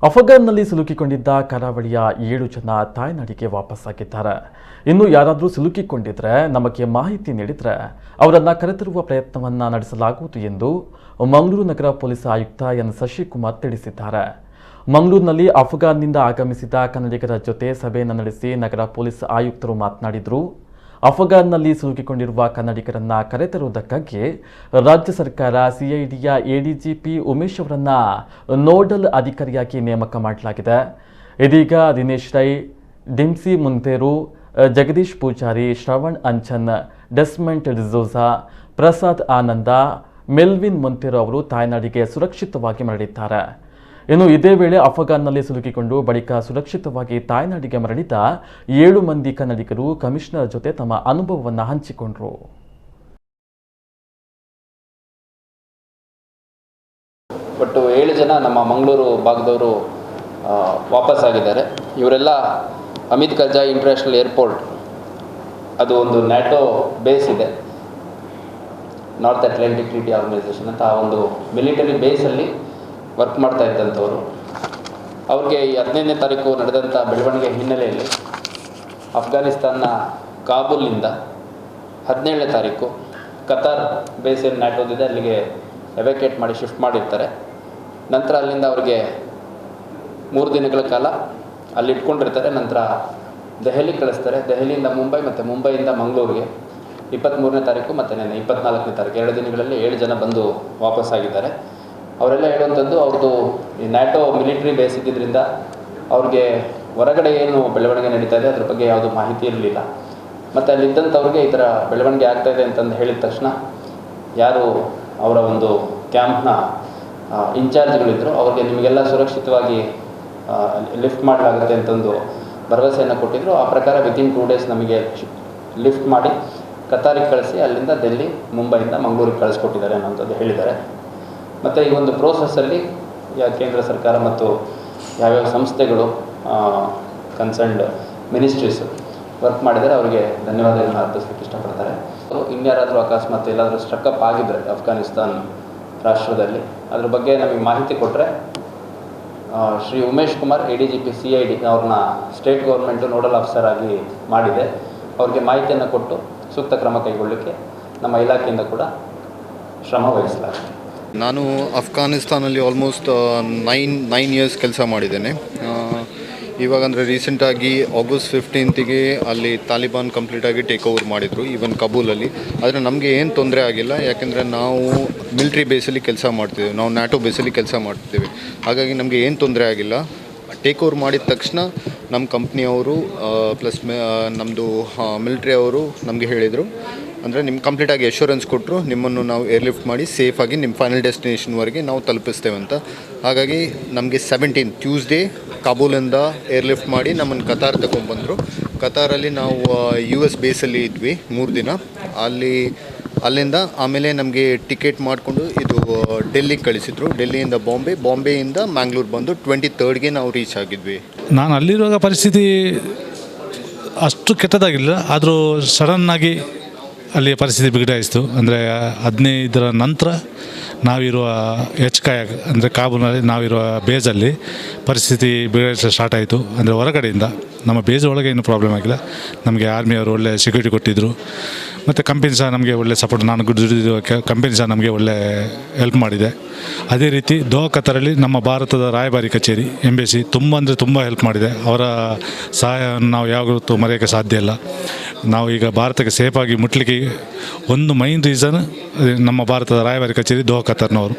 ಅಫ್ಘಾನ್ನಲ್ಲಿ ಸಿಲುಕಿಕೊಂಡಿದ್ದ ಕರಾವಳಿಯ 7 ಜನ ತಾಯ್ನಾಡಿಗೆ ವಾಪಸ್ಸಾಗಿದ್ದಾರೆ. ಇನ್ನು ಯಾರಾದರೂ ಸಿಲುಕಿಕೊಂಡಿದ್ರೆ ನಮಗೆ ಮಾಹಿತಿ ನೀಡಿದರೆ ಅವರನ್ನು ಕರೆತರುವ ಪ್ರಯತ್ನವನ್ನು ನಡೆಸಲಾಗುವುದು ಎಂದು ಮಂಗಳೂರು ನಗರ ಪೊಲೀಸ್ ಆಯುಕ್ತ ಎನ್ ಶಶಿಕುಮಾರ್ ತಿಳಿಸಿದ್ದಾರೆ. ಮಂಗಳೂರಿನಲ್ಲಿ ಅಫ್ಘಾನ್ನಿಂದ ಆಗಮಿಸಿದ ಕನ್ನಡಿಗರ ಜೊತೆ ಸಭೆಯನ್ನು ನಡೆಸಿ ನಗರ ಪೊಲೀಸ್ ಆಯುಕ್ತರು ಮಾತನಾಡಿದರು. ಅಫ್ಘಾನ್ನಲ್ಲಿ ಸಿಲುಕಿಕೊಂಡಿರುವ ಕನ್ನಡಿಗರನ್ನು ಕರೆತರುವುದಕ್ಕಾಗಿ ರಾಜ್ಯ ಸರ್ಕಾರ ಸಿಐಡಿಯ ಎಡಿಜಿಪಿ ಉಮೇಶ್ ಅವರನ್ನು ನೋಡಲ್ ಅಧಿಕಾರಿಯಾಗಿ ನೇಮಕ ಮಾಡಲಾಗಿದೆ. ಇದೀಗ ದಿನೇಶ್ ರೈ, ಡಿಮ್ಸಿ ಮುಂತೇರು, ಜಗದೀಶ್ ಪೂಜಾರಿ, ಶ್ರವಣ್ ಅಂಚನ್, ಡೆಸ್ಮೆಂಟ್ ಡಿಸೋಜಾ, ಪ್ರಸಾದ್ ಆನಂದ, ಮೆಲ್ವಿನ್ ಮುಂತೇರು ಅವರು ತಾಯ್ನಾಡಿಗೆ ಸುರಕ್ಷಿತವಾಗಿ ಮರಳಿದ್ದಾರೆ. ಇನ್ನು ಇದೇ ವೇಳೆ ಅಫ್ಘಾನ್ನಲ್ಲಿ ಸಿಲುಕಿಕೊಂಡು ಬಳಿಕ ಸುರಕ್ಷಿತವಾಗಿ ತಾಯ್ನಾಡಿಗೆ ಮರಳಿದ 7 ಮಂದಿ ಕನ್ನಡಿಗರು ಕಮಿಷನರ್ ಜೊತೆ ತಮ್ಮ ಅನುಭವವನ್ನು ಹಂಚಿಕೊಂಡರು. ಒಟ್ಟು 7 ಜನ ನಮ್ಮ ಮಂಗಳೂರು ಭಾಗದವರು ವಾಪಸ್ಸಾಗಿದ್ದಾರೆ. ಇವರೆಲ್ಲ ಅಮಿತ್ ಕರ್ಜಾಯ್ ಇಂಟರ್ನ್ಯಾಷನಲ್ ಏರ್ಪೋರ್ಟ್, ಅದು ಒಂದು ನ್ಯಾಟೋ ಬೇಸ್ ಇದೆ, ನಾರ್ತ್ ಅಟ್ಲಾಂಟಿಕ್ ಟ್ರೀಟಿ ಆರ್ಗನೈಸೇಷನ್ ಅಂತ, ಆ ಒಂದು ಮಿಲಿಟರಿ ಬೇಸಲ್ಲಿ ವರ್ಕ್ ಮಾಡ್ತಾ ಇದ್ದಂಥವರು. ಅವ್ರಿಗೆ ಈ 15ನೇ ತಾರೀಕು ನಡೆದಂಥ ಬೆಳವಣಿಗೆ ಹಿನ್ನೆಲೆಯಲ್ಲಿ ಅಫ್ಘಾನಿಸ್ತಾನ ಕಾಬೂಲ್ನಿಂದ 17ನೇ ತಾರೀಕು ಕತಾರ್ ಬೇಸ್ ಏನು ನ್ಯಾಟೋದಿದೆ ಅಲ್ಲಿಗೆ ಎವ್ಯಾಕ್ಯುಯೇಟ್ ಮಾಡಿ ಶಿಫ್ಟ್ ಮಾಡಿರ್ತಾರೆ. ನಂತರ ಅಲ್ಲಿಂದ ಅವ್ರಿಗೆ 3 ದಿನಗಳ ಕಾಲ ಅಲ್ಲಿ ಇಟ್ಕೊಂಡಿರ್ತಾರೆ. ನಂತರ ದೆಹಲಿಗೆ ಕಳಿಸ್ತಾರೆ. ದೆಹಲಿಯಿಂದ ಮುಂಬೈ ಮತ್ತು ಮುಂಬೈಯಿಂದ ಮಂಗಳೂರಿಗೆ 23ನೇ ತಾರೀಕು ಮತ್ತು 24ನೇ ತಾರೀಕು 2 ದಿನಗಳಲ್ಲಿ 7 ಜನ ಬಂದು ವಾಪಸ್ಸಾಗಿದ್ದಾರೆ. ಅವರೆಲ್ಲ ಹೇಳುವಂಥದ್ದು ಅವ್ರದ್ದು ಈ ನ್ಯಾಟೋ ಮಿಲಿಟ್ರಿ ಬೇಸ್ ಇದ್ದಿದ್ದರಿಂದ ಅವ್ರಿಗೆ ಹೊರಗಡೆ ಏನು ಬೆಳವಣಿಗೆ ನಡೀತಾ ಇದೆ ಅದ್ರ ಬಗ್ಗೆ ಯಾವುದೂ ಮಾಹಿತಿ ಇರಲಿಲ್ಲ. ಮತ್ತು ಅಲ್ಲಿದ್ದಂಥವ್ರಿಗೆ ಈ ಥರ ಬೆಳವಣಿಗೆ ಆಗ್ತಾಯಿದೆ ಅಂತಂದು ಹೇಳಿದ ತಕ್ಷಣ ಯಾರು ಅವರ ಒಂದು ಕ್ಯಾಂಪ್ನ ಇನ್ಚಾರ್ಜ್ಗಳಿದ್ದರು ಅವ್ರಿಗೆ ನಿಮಗೆಲ್ಲ ಸುರಕ್ಷಿತವಾಗಿ ಲಿಫ್ಟ್ ಮಾಡಲಾಗುತ್ತೆ ಅಂತಂದು ಭರವಸೆಯನ್ನು ಕೊಟ್ಟಿದ್ದರು. ಆ ಪ್ರಕಾರ ವಿತಿನ್ 2 ಡೇಸ್ ನಮಗೆ ಲಿಫ್ಟ್ ಮಾಡಿ ಕತಾರಿಗೆ ಕಳಿಸಿ ಅಲ್ಲಿಂದ ಡೆಲ್ಲಿ, ಮುಂಬೈಯಿಂದ ಮಂಗಳೂರಿಗೆ ಕಳಿಸ್ಕೊಟ್ಟಿದ್ದಾರೆ ಅನ್ನೋಂಥದ್ದು ಹೇಳಿದ್ದಾರೆ. ಮತ್ತು ಈ ಒಂದು ಪ್ರೋಸೆಸ್ಸಲ್ಲಿ ಕೇಂದ್ರ ಸರ್ಕಾರ ಮತ್ತು ಯಾವ್ಯಾವ ಸಂಸ್ಥೆಗಳು ಕನ್ಸರ್ನ್ಡ್ ಮಿನಿಸ್ಟ್ರೀಸು ವರ್ಕ್ ಮಾಡಿದರೆ ಅವರಿಗೆ ಧನ್ಯವಾದಗಳನ್ನು ಅರ್ಪಿಸಲಿಕ್ಕೆ ಇಷ್ಟಪಡ್ತಾರೆ. ಇನ್ಯಾರಾದರೂ ಅಕಸ್ಮಾತ್ ಎಲ್ಲಾದರೂ ಸ್ಟ್ರಕ್ಅಪ್ ಆಗಿದ್ದರೆ ಅಫ್ಘಾನಿಸ್ತಾನ್ ರಾಷ್ಟ್ರದಲ್ಲಿ ಅದ್ರ ಬಗ್ಗೆ ನಮಗೆ ಮಾಹಿತಿ ಕೊಟ್ಟರೆ ಶ್ರೀ ಉಮೇಶ್ ಕುಮಾರ್ ಎಡಿಜಿಪಿ ಸಿಐಡಿ ಅವ್ರನ್ನ ಸ್ಟೇಟ್ ಗೌರ್ಮೆಂಟು ನೋಡಲ್ ಆಫೀಸರ್ ಆಗಿ ಮಾಡಿದೆ. ಅವ್ರಿಗೆ ಮಾಹಿತಿಯನ್ನು ಕೊಟ್ಟು ಸೂಕ್ತ ಕ್ರಮ ಕೈಗೊಳ್ಳಲಿಕ್ಕೆ ನಮ್ಮ ಇಲಾಖೆಯಿಂದ ಕೂಡ ಶ್ರಮ ವಹಿಸಲಾಗಿದೆ. ನಾನು ಅಫ್ಘಾನಿಸ್ತಾನಲ್ಲಿ ಆಲ್ಮೋಸ್ಟ್ 9 ಇಯರ್ಸ್ ಕೆಲಸ ಮಾಡಿದ್ದೇನೆ. ಇವಾಗ ಅಂದರೆ ರೀಸೆಂಟಾಗಿ ಆಗಸ್ಟ್ 15ಗೆ ಅಲ್ಲಿ ತಾಲಿಬಾನ್ ಕಂಪ್ಲೀಟಾಗಿ ಟೇಕ್ ಓವರ್ ಮಾಡಿದರು, ಈವನ್ ಕಬೂಲಲ್ಲಿ. ಆದರೆ ನಮಗೆ ಏನು ತೊಂದರೆ ಆಗಿಲ್ಲ, ಯಾಕೆಂದರೆ ನಾವು ಮಿಲ್ಟ್ರಿ ಬೇಸಲ್ಲಿ ಕೆಲಸ ಮಾಡ್ತಿದ್ದೇವೆ, ನಾವು ನ್ಯಾಟೋ ಬೇಸಲ್ಲಿ ಕೆಲಸ ಮಾಡ್ತಿದ್ದೇವೆ. ಹಾಗಾಗಿ ನಮಗೆ ಏನು ತೊಂದರೆ ಆಗಿಲ್ಲ. ಟೇಕ್ ಓವರ್ ಮಾಡಿದ ತಕ್ಷಣ ನಮ್ಮ ಕಂಪ್ನಿಯವರು ಪ್ಲಸ್ ನಮ್ಮದು ಮಿಲ್ಟ್ರಿ ಅವರು ನಮಗೆ ಹೇಳಿದರು, ಅಂದರೆ ನಿಮ್ಗೆ ಕಂಪ್ಲೀಟಾಗಿ ಅಶ್ಯೂರೆನ್ಸ್ ಕೊಟ್ಟರು, ನಿಮ್ಮನ್ನು ನಾವು ಏರ್ಲಿಫ್ಟ್ ಮಾಡಿ ಸೇಫಾಗಿ ನಿಮ್ಮ ಫೈನಲ್ ಡೆಸ್ಟಿನೇಷನ್ವರೆಗೆ ನಾವು ತಲುಪಿಸ್ತೇವೆ ಅಂತ. ಹಾಗಾಗಿ ನಮಗೆ 17 ಟ್ಯೂಸ್ಡೇ ಕಾಬೂಲಿಂದ ಏರ್ಲಿಫ್ಟ್ ಮಾಡಿ ನಮ್ಮನ್ನು ಕತಾರ್ ತಗೊಂಡ್ಬಂದರು. ಕತಾರಲ್ಲಿ ನಾವು US ಬೇಸಲ್ಲಿ ಇದ್ವಿ 3 ದಿನ. ಅಲ್ಲಿಂದ ಆಮೇಲೆ ನಮಗೆ ಟಿಕೆಟ್ ಮಾಡಿಕೊಂಡು ಇದು ಡೆಲ್ಲಿಗೆ ಕಳಿಸಿದ್ರು. ಡೆಲ್ಲಿಯಿಂದ ಬಾಂಬೆಯಿಂದ ಮ್ಯಾಂಗ್ಳೂರು ಬಂದು 23ಗೆ ನಾವು ರೀಚ್ ಆಗಿದ್ವಿ. ನಾನು ಅಲ್ಲಿರುವಾಗ ಪರಿಸ್ಥಿತಿ ಅಷ್ಟು ಕೆಟ್ಟದಾಗಿಲ್ಲ, ಆದರೂ ಸಡನ್ನಾಗಿ ಅಲ್ಲಿ ಪರಿಸ್ಥಿತಿ ಬಿಗಡಾಯಿಸ್ತು. ಅಂದರೆ 15ರ ನಂತರ ನಾವಿರುವ ಅಂದರೆ ಕಾಬೂಲ್ನಲ್ಲಿ ನಾವಿರುವ ಬೇಸಲ್ಲಿ ಪರಿಸ್ಥಿತಿ ಬಿಗಡಾಯಿಸಲು ಸ್ಟಾರ್ಟ್ ಆಯಿತು. ಅಂದರೆ ಹೊರಗಡೆಯಿಂದ, ನಮ್ಮ ಬೇಸ್ ಒಳಗೆ ಏನೂ ಪ್ರಾಬ್ಲಮ್ ಆಗಿಲ್ಲ. ನಮಗೆ ಆರ್ಮಿಯವರು ಒಳ್ಳೆ ಸೆಕ್ಯೂರಿಟಿ ಕೊಟ್ಟಿದ್ದರು, ಮತ್ತು ಕಂಪನಿ ಸಹ ನಮಗೆ ಒಳ್ಳೆ ಸಪೋರ್ಟ್, ನಾನು ದುಡಿದಿರುವ ಕಂಪನಿ ಸಹ ನಮಗೆ ಒಳ್ಳೆ ಹೆಲ್ಪ್ ಮಾಡಿದೆ. ಅದೇ ರೀತಿ ದೋಹಾ ಕತಾರಲ್ಲಿ ನಮ್ಮ ಭಾರತದ ರಾಯಭಾರಿ ಕಚೇರಿ ಎಂಬೆಸಿ ತುಂಬ ಅಂದರೆ ತುಂಬ ಹೆಲ್ಪ್ ಮಾಡಿದೆ. ಅವರ ಸಹಾಯವನ್ನು ನಾವು ಯಾವತ್ತೂ ಮರೆಯೋಕ್ಕೆ ಸಾಧ್ಯ ಇಲ್ಲ. ನಾವು ಈಗ ಭಾರತಕ್ಕೆ ಸೇಫಾಗಿ ಮುಟ್ಲಿಕ್ಕೆ ಒಂದು ಮೈನ್ ರೀಸನ್ ನಮ್ಮ ಭಾರತದ ರಾಯಭಾರಿ ಕಚೇರಿ ದೋಹಾ ಕತಾರ್ನವರು.